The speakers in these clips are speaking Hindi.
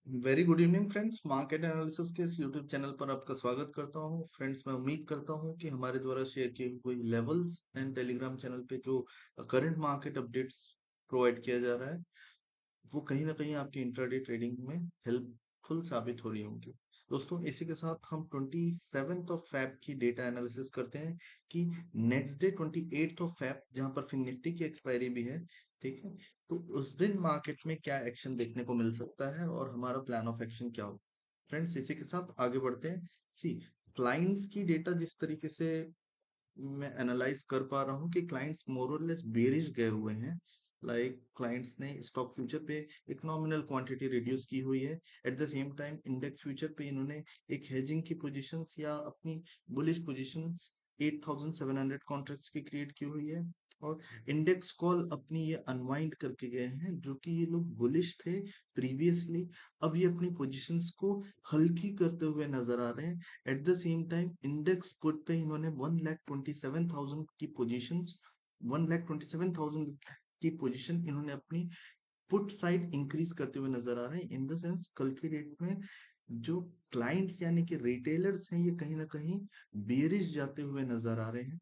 Very good evening friends. Market analysis के इस यूट्यूब चैनल पर आपका स्वागत करता हूं। फ्रेंड्स, मैं उम्मीद करता हूं कि हमारे द्वारा शेयर की हुई लेवल्स एंड टेलीग्राम चैनल पे जो करंट मार्केट अपडेट्स प्रोवाइड किया जा रहा है वो कहीं ना कहीं आपकी इंट्राडे ट्रेडिंग में हेल्पफुल साबित हो रही होंगी। दोस्तों, इसी के साथ हम 27 ऑफ फैब की डेटा एनालिसिस करते हैं कि नेक्स्ट डे 28 ऑफ फैब, जहां पर फिर निफ्टी की एक्सपायरी भी है, ठीक है, तो उस दिन मार्केट में क्या एक्शन देखने को मिल सकता है और हमारा प्लान ऑफ एक्शन क्या हो। फ्रेंड्स, इसी के साथ आगे बढ़ते हैं। सी, क्लाइंट्स की डेटा जिस तरीके से मैं एनालाइज कर पा रहा हूँ कि क्लाइंट्स मोर और लेस बेरिश गए हुए हैं। लाइक क्लाइंट्स ने स्टॉक फ्यूचर पे एक नॉमिनल क्वांटिटी रिड्यूस की हुई है। Eight the same time index future पे इन्होंने एक हेजिंग की पोजीशंस या अपनी बुलिश पोजीशंस 8700 कॉन्ट्रैक्ट्स की क्रिएट की हुई है। और इंडेक्स कॉल अपनी ये अनवाइंड करके गए हैं, जो कि ये लोग बुलिश थे प्रीवियसली। अब ये अपनी पोजीशंस को हल्की करते हुए नजर आ रहे हैं। Eight the same time index put पे इन्होंने 1,27,000 की पोजीशंस 1,27,000 की पोजीशन इन्होंने अपनी पुट साइड इंक्रीज करते हुए नजर आ रहे हैं। इन द सेंस, कल की डेट में जो क्लाइंट्स यानी कि रिटेलर्स हैं, ये कहीं ना कहीं बेरिश जाते हुए नजर आ रहे हैं।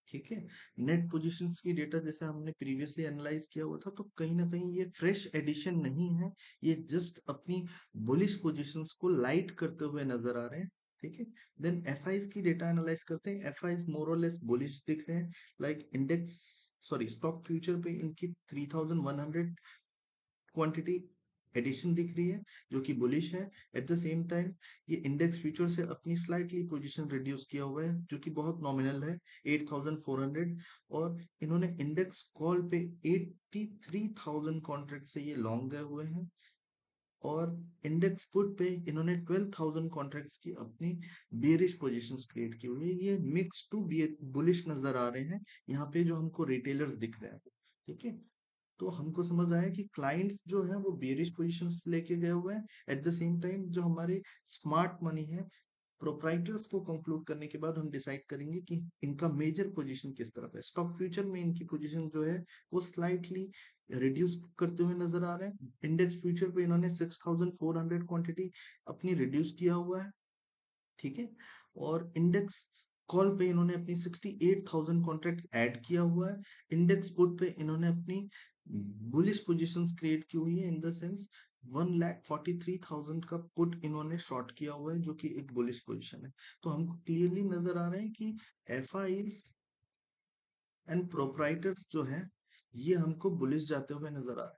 ठीक है। नेट पोजीशंस की डेटा जैसे हमने प्रीवियसली एनालाइज किया हुआ था, तो कहीं ना कहीं ये फ्रेश एडिशन नहीं है। ये जस्ट अपनी बुलिश पोजीशंस को लाइट करते हुए नजर आ रहे हैं। ठीक है। देन एफआईज की डेटा एनालाइज करते हैं। एफआईज मोर और लेस बुलिश दिख रहे हैं। Like index, sorry, stock future पे इनकी 3100 क्वांटिटी एडिशन दिख रही है, जो कि बुलिश है। एट द सेम टाइम ये इंडेक्स फ्यूचर से अपनी स्लाइटली पोजीशन रिड्यूस किया हुआ है, जो कि बहुत नॉमिनल है, 8400। और इन्होंने इंडेक्स कॉल पे 83,000 कॉन्ट्रैक्ट से ये लॉन्ग गए हुए हैं। और इंडेक्स पुट पे इन्होंने 12,000 कॉन्ट्रैक्ट्स की अपनी बेरिश पोजीशंस क्रिएट की हुई है। ये मिक्स टू बुलिश नजर आ रहे हैं यहाँ पे, जो हमको रिटेलर्स दिख रहे हैं। ठीक है। तो हमको समझ आया कि क्लाइंट्स जो है वो बेरिश पोजीशंस लेके गए हुए हैं। एट द सेम टाइम जो हमारे स्मार्ट मनी है, प्रोप्राइटर्स को कंक्लूड करने के बाद हम डिसाइड करेंगे कि इनका मेजर पोजीशन किस तरफ है। स्टॉक फ्यूचर में इनकी पोजीशन जो है वो स्लाइटली रिड्यूस करते हुए नजर आ रहे हैं। इंडेक्स फ्यूचर पे इन्होंने 6400 क्वांटिटी अपनी रिड्यूस किया हुआ है। ठीक है। और इंडेक्स कॉल पे इन्होंने अपनी 68,000 कॉन्ट्रैक्ट्स ऐड किया हुआ है। इंडेक्स पुट पे इन्होंने अपनी बुलिश पोजीशंस क्रिएट की हुई है। इन द सेंस 1,43,000 का पुट इन्होंने शॉर्ट किया हुआ है, जो कि एक बुलिश पोजीशन है। तो हमको क्लियरली नजर आ रहा है कि एफआईज एंड प्रोप्राइटर्स जो है ये हमको बुलिश जाते हुए नजर आ रहे हैं।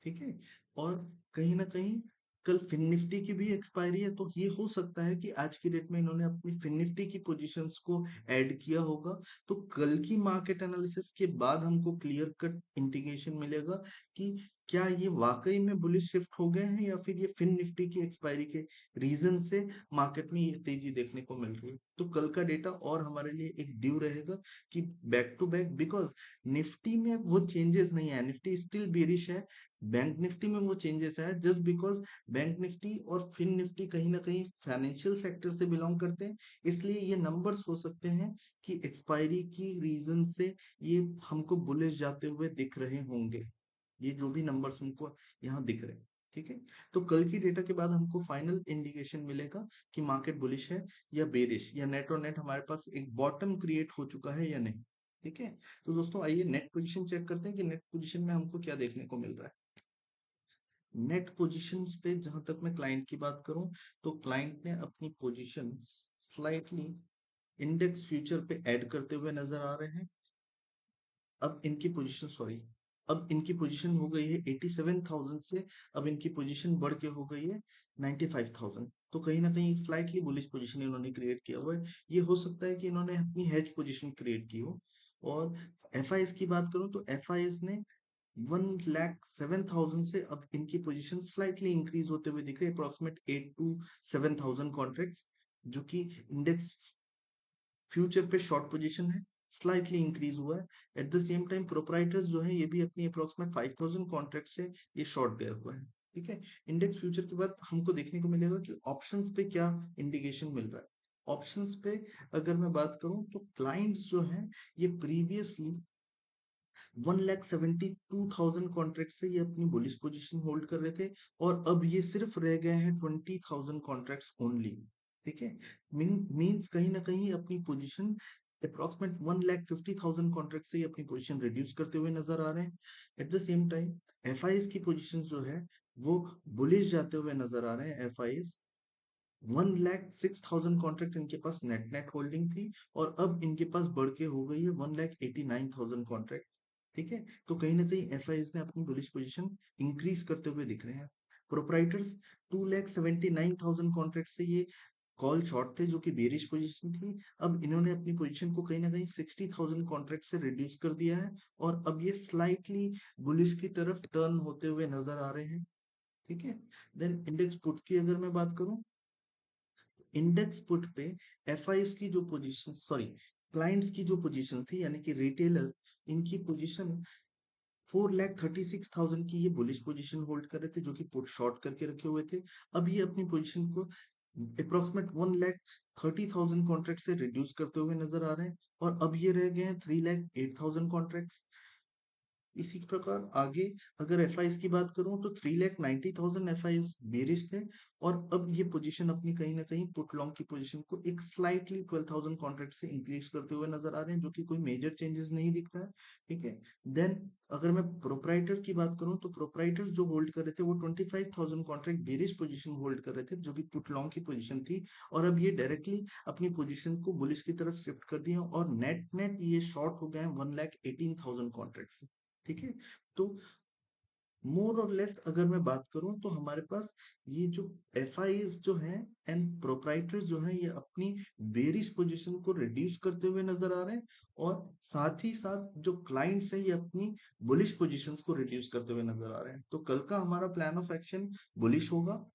ठीक है। और कहीं ना कहीं कल फिन निफ्टी की भी एक्सपायरी है, तो ये हो सकता है कि आज की डेट में इन्होंने अपनी फिन निफ्टी की पोजीशंस को ऐड किया होगा। तो कल की मार्केट एनालिसिस के बाद हमको क्लियर कट इंडिकेशन मिलेगा कि क्या ये वाकई में बुलिश शिफ्ट हो गए हैं, या फिर ये फिन निफ्टी की एक्सपायरी के रीजन से मार्केट में ये तेजी देखने को मिल रही है। तो कल का डेटा और हमारे लिए एक ड्यू रहेगा कि back to back, because Nifty में वो चेंजेस नहीं है, निफ्टी स्टिल बेरिश है। बैंक निफ्टी में वो चेंजेस है जस्ट बिकॉज बैंक निफ्टी और फिन निफ्टी कहीं ना कहीं फाइनेंशियल सेक्टर से बिलोंग करते हैं। इसलिए ये नंबर्स हो सकते हैं कि एक्सपायरी की रीजन से ये हमको बुलिश जाते हुए दिख रहे होंगे। ये जो भी नंबर्स हमको यहाँ दिख रहे हैं। ठीक है। तो कल की डेटा के बाद हमको फाइनल इंडिकेशन मिलेगा कि मार्केट बुलिश है या बेरिश, या नेट और नेट हमारे पास एक बॉटम क्रिएट हो चुका है या नहीं। ठीक है। तो दोस्तों, आइए नेट पोजीशन चेक करते हैं कि नेट पोजीशन में हमको क्या देखने को मिल रहा है। नेट पोजीशंस पे जहां तक मैं क्लाइंट की बात करूं, तो क्लाइंट ने अपनी पोजीशन स्लाइटली इंडेक्स फ्यूचर पे ऐड करते हुए नजर आ रहे हैं। अब इनकी पोजीशन, सॉरी, अब इनकी पोजीशन हो गई है 87,000 से, अब इनकी पोजीशन बढ़ के हो गई है 95,000। तो कहीं ना कहीं स्लाइटली बुलिश पोजीशन इन्होंने क्रिएट किया हुआ है। ये हो सकता है कि इन्होंने अपनी हेज पोजीशन क्रिएट की हो। और एफ की बात करूं तो एफ ने 1,07,000 से अब इनकी पोजीशन स्लाइटली इंक्रीज होते हुए दिख रही है, अप्रोक्सीमेट 8 to 7,000 कॉन्ट्रैक्ट्स, जो कि इंडेक्स फ्यूचर पे शॉर्ट पोजीशन है, स्लाइटली इंक्रीज हुआ है। Eight the same time proprietors जो है ये भी अपनी अप्रोक्सीमेट 5,000 कॉन्ट्रैक्ट से ये शॉर्ट गए हुए हैं। ठीक है। इंडेक्स फ्यूचर के बाद हमको देखने को मिलेगा कि ऑप्शंस पे क्या इंडिकेशन मिल रहा है। ऑप्शंस पे अगर मैं बात करूं तो क्लाइंट्स जो हैं ये प्रीवियसली 1,72,000 कॉन्ट्रैक्ट से ये अपनी बुलिश पोजीशन होल्ड कर रहे थे, और अब ये सिर्फ रह गए हैं 20,000 कॉन्ट्रैक्ट्स ओनली। ठीक है, मींस कहीं ना कहीं अपनी पोजीशन अप्रोक्सीमेट 1,50,000 कॉन्ट्रैक्ट से ये अपनी पोजीशन रिड्यूस करते हुए नजर आ रहे हैं। Eight the same time FIS की पोजीशन जो है वो बुलिश जाते हुए नजर आ रहे हैं। एफआईएस 1,06,000 कॉन्ट्रैक्ट इनके पास नेट नेट होल्डिंग थी, और अब इनके पास बढ़ के हो गई है 1,89,000 कॉन्ट्रैक्ट। ठीक है, तो कहीं ना कहीं एफआईएस ने अपनी बुलिश पोजीशन इंक्रीज करते हुए दिख रहे हैं। प्रोप्राइटर्स 2,79,000 कॉन्ट्रैक्ट से ये कॉल शॉर्ट थे, जो कि बेरिश पोजीशन थी। अब इन्होंने अपनी पोजीशन को कहीं ना कहीं 60,000 कॉन्ट्रैक्ट से रिड्यूस कर दिया है, और अब ये स्लाइटली बुलिश की तरफ टर्न होते हुए नजर आ रहे हैं। ठीक है, देन इंडेक्स पुट की अगर मैं बात करूं, इंडेक्स पुट पे एफआईएस की जो पोजीशन, सॉरी, क्लाइंट्स की जो पोजीशन थी, यानी कि रिटेलर, इनकी पोजीशन 4,36,000 की ये बुलिश पोजीशन होल्ड कर रहे थे, जो कि पुट शॉर्ट करके रखे हुए थे। अब ये अपनी पोजीशन को अप्रोक्सीमेट 1,30,000 कॉन्ट्रैक्ट से रिड्यूस करते हुए नजर आ रहे हैं, और अब ये रह गए हैं 3,08,000 कॉन्ट्रैक्ट्स। इसी प्रकार आगे अगर एफआईएस की बात करूं तो 3,90,000 एफआईएस बेरिश थे, और अब ये पोजीशन अपनी कहीं ना कहीं पुट लॉन्ग की पोजीशन को एक स्लाइटली 12,000 कॉन्ट्रैक्ट से इंक्रीज करते हुए नजर आ रहे हैं, जो कि कोई मेजर चेंजेस नहीं दिख रहा है। ठीक है, देन अगर मैं प्रोप्राइटर की बात करूं तो प्रोप्राइटर्स जो होल्ड कर रहे थे वो 25,000 कॉन्ट्रैक्ट बेरिश पोजीशन होल्ड कर रहे थे, जो कि पुट लॉन्ग की पोजीशन थी, और अब ये डायरेक्टली अपनी पोजीशन को बुलिश की तरफ शिफ्ट कर दिया, और नेट नेट ये शॉर्ट हो गए हैं 1,18,000 कॉन्ट्रैक्ट से। ठीक है, तो मोर और लेस अगर मैं बात करूं तो हमारे पास ये जो एफआईज जो हैं एंड प्रोप्राइटर्स जो हैं, ये अपनी बेरिश पोजीशन को रिड्यूस करते हुए नजर आ रहे हैं, और साथ ही साथ जो क्लाइंट्स हैं ये अपनी बुलिश पोजीशंस को रिड्यूस करते हुए नजर आ रहे हैं। तो कल का हमारा प्लान ऑफ एक्शन बुलिश होगा,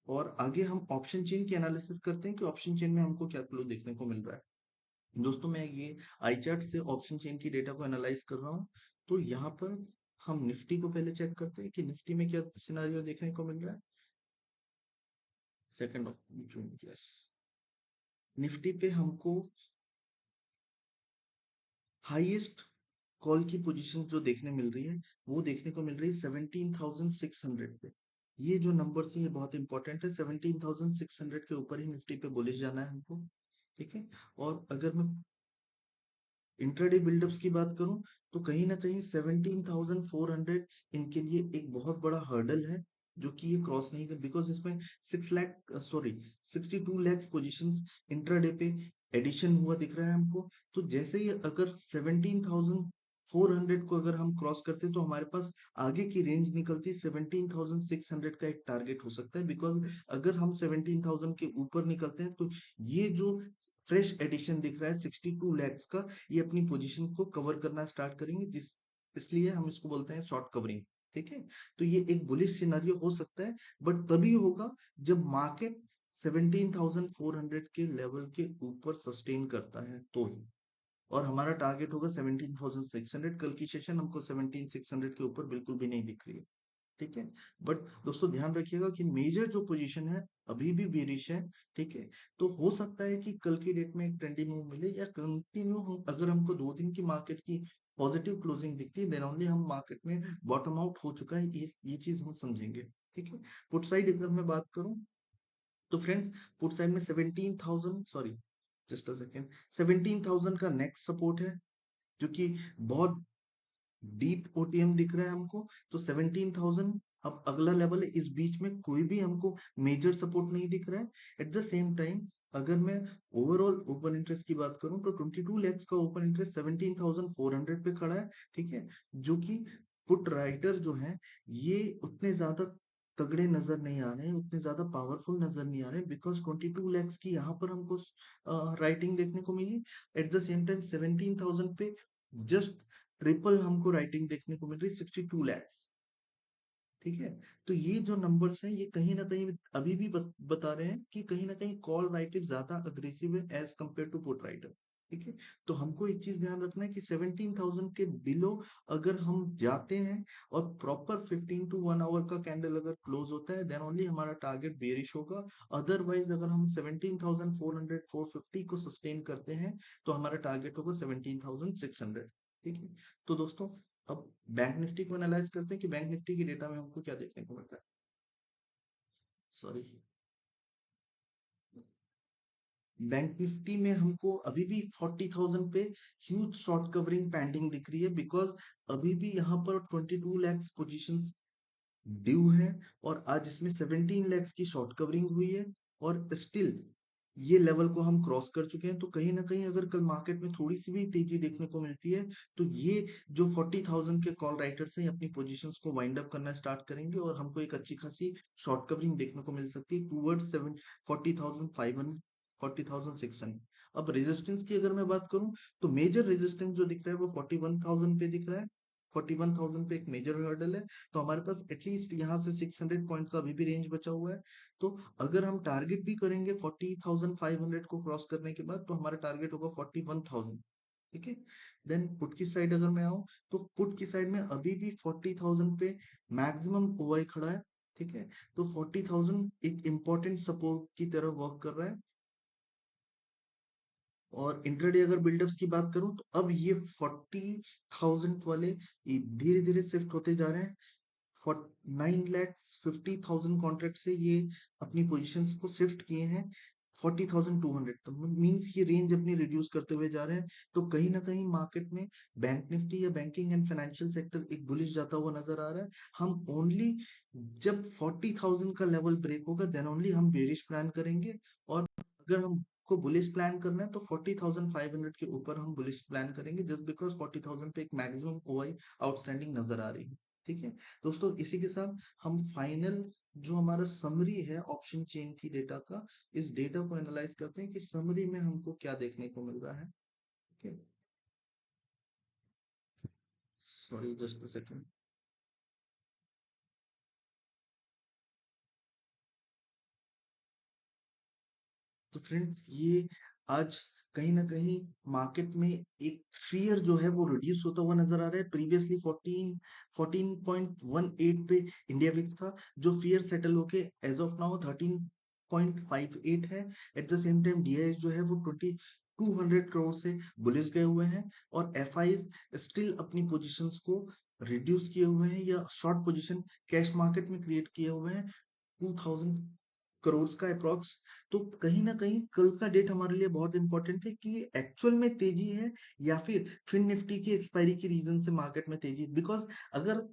और आगे हम ऑप्शन चेन की एनालिसिस करते हैं कि ऑप्शन चेन में हमको क्या क्लू देखने को मिल रहा है। दोस्तों, मैं ये आई चार्ट से ऑप्शन चेन की डेटा को एनालाइज कर रहा हूँ। तो यहाँ पर हम निफ्टी को पहले चेक करते हैं कि निफ्टी में क्या सिनारियो देखने को मिल रहा है। 2 जून, यस, निफ्टी पे हमको हाईएस्ट कॉल की पोजीशन जो देखने मिल रही है, वो देखने को मिल रही है 17,600 पे। ये जो नंबर है ये बहुत इंपॉर्टेंट है, 17,600 के ऊपर ही निफ्टी पे बुलिश जाना है हमको। ठीक है, और अगर मैं इंट्राडे बिल्डअप्स की बात करूं तो कहीं ना कहीं 17,400 इनके लिए एक बहुत बड़ा हर्डल है, जो कि ये क्रॉस नहीं कर, बिकॉज इसमें 62 लाख पोजीशंस इंट्राडे पे एडिशन हुआ दिख रहा है हमको। तो जैसे ही अगर 17,400 को अगर हम क्रॉस करते हैं तो हमारे पास आगे की रेंज निकलती है 17,600 का एक टारगेट हो सकता है, बिकॉज अगर हम 17,000 के ऊपर निकलते हैं तो ये जो फ्रेश एडिशन दिख रहा है 62 लैक्स का, ये अपनी पोजीशन को कवर करना स्टार्ट करेंगे, जिस इसलिए हम इसको बोलते हैं शॉर्ट कवरिंग। ठीक है, तो ये एक बुलिश सिनारियो हो सकता है, बट तभी होगा जब मार्केट 17,400 के लेवल के ऊपर सस्टेन करता है तो ही। और हमारा टारगेट होगा 17,600। कल की सेशन हमको 17,600 के ऊपर बिल्कुल भी नहीं दिख रही है। ठीक है, बट दोस्तों ध्यान रखिएगा कि मेजर जो पोजीशन है अभी भी बेरिश है। ठीक है, तो हो सकता है कि कल की डेट में एक ट्रेंडी मूव मिले, या कंटिन्यू हम अगर हमको 2 दिन की मार्केट की पॉजिटिव क्लोजिंग दिखती है, देन ओनली हम मार्केट में बॉटम आउट हो चुका है, ये चीज हम समझेंगे। ठीक है, पुट साइड अगर मैं बात करूं तो फ्रेंड्स, पुट साइड में 17,000, सॉरी, जस्ट अ सेकेंड, 17,000 का नेक्स्ट सपोर्ट है, जो कि बहुत डीप ओटीएम दिख रहा है हमको। तो 17,000 अब अगला लेवल है, इस बीच में कोई भी हमको मेजर सपोर्ट नहीं दिख रहा है। एट द सेम टाइम अगर मैं ओवरऑल ओपन इंटरेस्ट की बात करूं तो 22 लैक्स का ओपन इंटरेस्ट 17,400 पे खड़ा है। ठीक है, जो कि पुट राइटर जो है ये उतने ज्यादा तगड़े नजर नहीं आ रहे हैं, उतने ज्यादा पावरफुल नजर नहीं आ रहे हैं, बिकॉज 22 लैक्स की यहाँ पर हमको राइटिंग देखने को मिली। एट द सेम टाइम 17,000 पे जस्ट ट्रिपल हमको राइटिंग देखने को मिल रही 62 लैक्स। ठीक है, तो ये जो नंबर्स हैं ये कहीं ना कहीं अभी भी बता रहे हैं कि कहीं ना कहीं कॉल राइटिव ज्यादा अग्रेसिव है as compared to put writer. ठीक है, तो हमको एक चीज ध्यान रखना है कि 17,000 के बिलो अगर हम जाते हैं और प्रॉपर 15 to 1 आवर का कैंडल अगर क्लोज होता है, देन ओनली हमारा टारगेट बेरिश होगा। अदरवाइज अगर हम 17,400 450 को सस्टेन करते हैं तो हमारा टारगेट होगा 17,600। ठीक है। तो दोस्तों, अब बैंक निफ्टी को एनालाइज करते हैं कि बैंक निफ्टी की डेटा में हमको क्या देखने को मिल रहा है। सॉरी, बैंक निफ्टी में हमको अभी भी 40,000 पे ह्यूज शॉर्ट कवरिंग पेंडिंग दिख रही है, बिकॉज अभी भी यहाँ पर 22 लैक्स पोजीशंस ड्यू है, और आज इसमें 17 लैक्स की शॉर्ट कवरिंग हुई है, और स्टिल ये लेवल को हम क्रॉस कर चुके हैं। तो कहीं ना कहीं अगर कल मार्केट में थोड़ी सी भी तेजी देखने को मिलती है, तो ये जो 40,000 के कॉल राइटर्स हैं अपनी पोजीशंस को वाइंड अप करना स्टार्ट करेंगे, और हमको एक अच्छी खासी शॉर्ट कवरिंग देखने को मिल सकती है टूवर्ड्स 40,500, 40,600। अब रेजिस्टेंस की अगर मैं बात करूं, तो मेजर रेजिस्टेंस जो दिख रहा है वो 41,000 पे दिख रहा है। 41,000 पे एक मेजर हर्डल है। तो हमारे पास एटलीस्ट यहाँ से 600 पॉइंट का अभी भी रेंज बचा हुआ है। तो अगर हम टारगेट भी करेंगे 40,500 को क्रॉस करने के बाद, तो हमारा टारगेट होगा 41,000। ठीक है। देन पुट की साइड अगर मैं आऊं, तो पुट की साइड में अभी भी 40,000 पे मैक्सिमम ओआई खड़ा है। ठीक है। तो 40,000 एक इंपॉर्टेंट सपोर्ट की तरह वर्क कर रहा है। और इंट्राडे अगर बिल्डअप्स की बात करूं, तो अब ये 40,000 वाले धीरे धीरे शिफ्ट होते जा रहे हैं। 9,50,000 कॉन्ट्रैक्ट से ये अपनी पोजीशंस को शिफ्ट किए हैं 40,200, तो मींस ये रेंज अपनी रिड्यूस करते हुए जा रहे हैं। तो कहीं ना कहीं मार्केट में बैंक निफ्टी या बैंकिंग एंड फाइनेंशियल सेक्टर एक बुलिश जाता हुआ नजर आ रहा है। हम ओनली जब 40,000 का लेवल ब्रेक होगा, देन ओनली हम बेरिश प्लान करेंगे। और अगर हमको बुलिश प्लान करना है, तो 40,500 के ऊपर हम बुलिश प्लान करेंगे, जस्ट बिकॉज 40,000 पे एक मैक्सिमम ओआई आउटस्टैंडिंग नजर आ रही है। ठीक है। दोस्तों, इसी के साथ हम फाइनल जो हमारा समरी है ऑप्शन चेन की डेटा का, इस डेटा को एनालाइज करते हैं कि समरी में हमको क्या देखने को मिल रहा है। ठीक है। Sorry, just a second. तो फ्रेंड्स, ये आज कहीं ना कहीं मार्केट में एक फियर जो है वो रिड्यूस होता हुआ नजर आ रहा है। प्रीवियसली 14.18 पे इंडिया विक्स था, जो फियर सेटल होके एज ऑफ नाउ 13.58 है। Eight the same time DIIs जो है वो 200 करोड़ से बुलिश गए हुए हैं, और एफ स्टिल अपनी पोजिशंस को रिड्यूस किए हुए हैं, या शॉर्ट पोजिशन कैश मार्केट में क्रिएट किए हुए हैं 2,000 करोड़ का अप्रॉक्स। तो कहीं ना कहीं कल का डेट हमारे लिए बहुत इंपॉर्टेंट है कि ये एक्चुअल में तेजी है, या फिर फिन निफ्टी की एक्सपायरी की रीजन से मार्केट में तेजी। बिकॉज अगर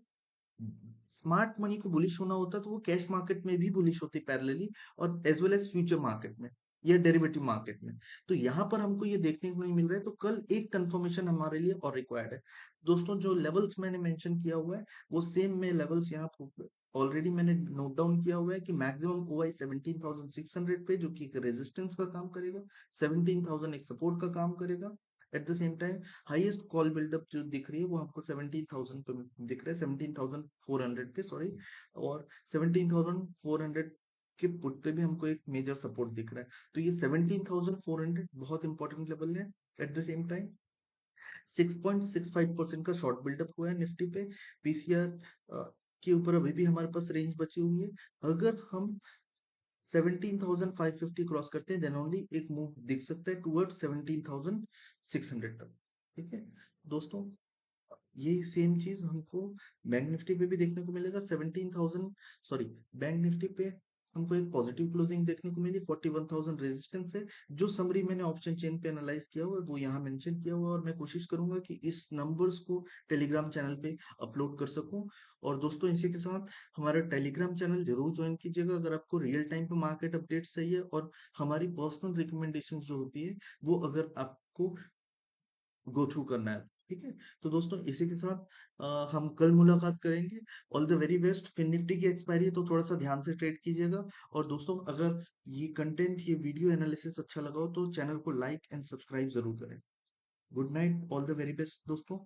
स्मार्ट मनी को बुलिश होना होता, तो वो कैश मार्केट में भी बुलिश होती पैरेलली, और as well as future market में या डेरिवेटिव मार्केट में। तो यहाँ पर हमको ये देखने को नहीं मिल रहा है, तो कल एक कंफर्मेशन हमारे लिए और रिक्वायर्ड है। दोस्तों, जो लेवल्स मैंने मेंशन किया हुआ है, वो सेम में लेवल्स यहाँ ऑलरेडी मैंने नोट डाउन किया हुआ है कि मैक्सिमम ओआई 17,600 पे, जो कि एक रेजिस्टेंस का काम करेगा। 17,000 एक सपोर्ट का काम करेगा। At the same time highest call buildup जो दिख रही है वो हमको 17,000 पे दिख रहा है, 17,400 पे, सॉरी। और 17,400 के पुट पे भी हमको एक मेजर सपोर्ट दिख रहा है। तो ये 17,400 बहुत इंपॉर्टेंट लेवल है। एट द सेम टाइम 6.65% का शॉर्ट बिल्डअप हुआ है निफ्टी पे। पीसीआर के ऊपर अभी भी हमारे पास रेंज बची हुई है। अगर हम 17,550 क्रॉस करते हैं, देन ओनली एक मूव दिख सकता है टुवर्ड्स 17,600 तक। ठीक है। दोस्तों, यही सेम चीज हमको बैंक निफ्टी पे भी देखने को मिलेगा। 17,000, सॉरी, बैंक निफ्टी पे हमको एक पॉजिटिव क्लोजिंग देखने को मिली। 41,000 रेजिस्टेंस है। जो समरी मैंने ऑप्शन चेन पे एनालाइज किया हुआ है वो यहाँ मेंशन किया हुआ है, और मैं कोशिश करूंगा कि इस नंबर्स को टेलीग्राम चैनल पे अपलोड कर सकूं। और दोस्तों, इसी के साथ हमारा टेलीग्राम चैनल जरूर ज्वाइन कीजिएगा, अगर आपको रियल टाइम पे मार्केट अपडेट चाहिए, और हमारी पर्सनल रिकमेंडेशन जो होती है वो अगर आपको गो थ्रू करना है। ठीक है। तो दोस्तों, इसी के साथ हम कल मुलाकात करेंगे। All the very best. Fin Nifty की एक्सपायरी है, तो थोड़ा सा ध्यान से ट्रेड कीजिएगा। और दोस्तों, अगर ये कंटेंट, ये वीडियो एनालिसिस अच्छा लगा हो, तो चैनल को लाइक एंड सब्सक्राइब जरूर करें। Good night, all the very best दोस्तों।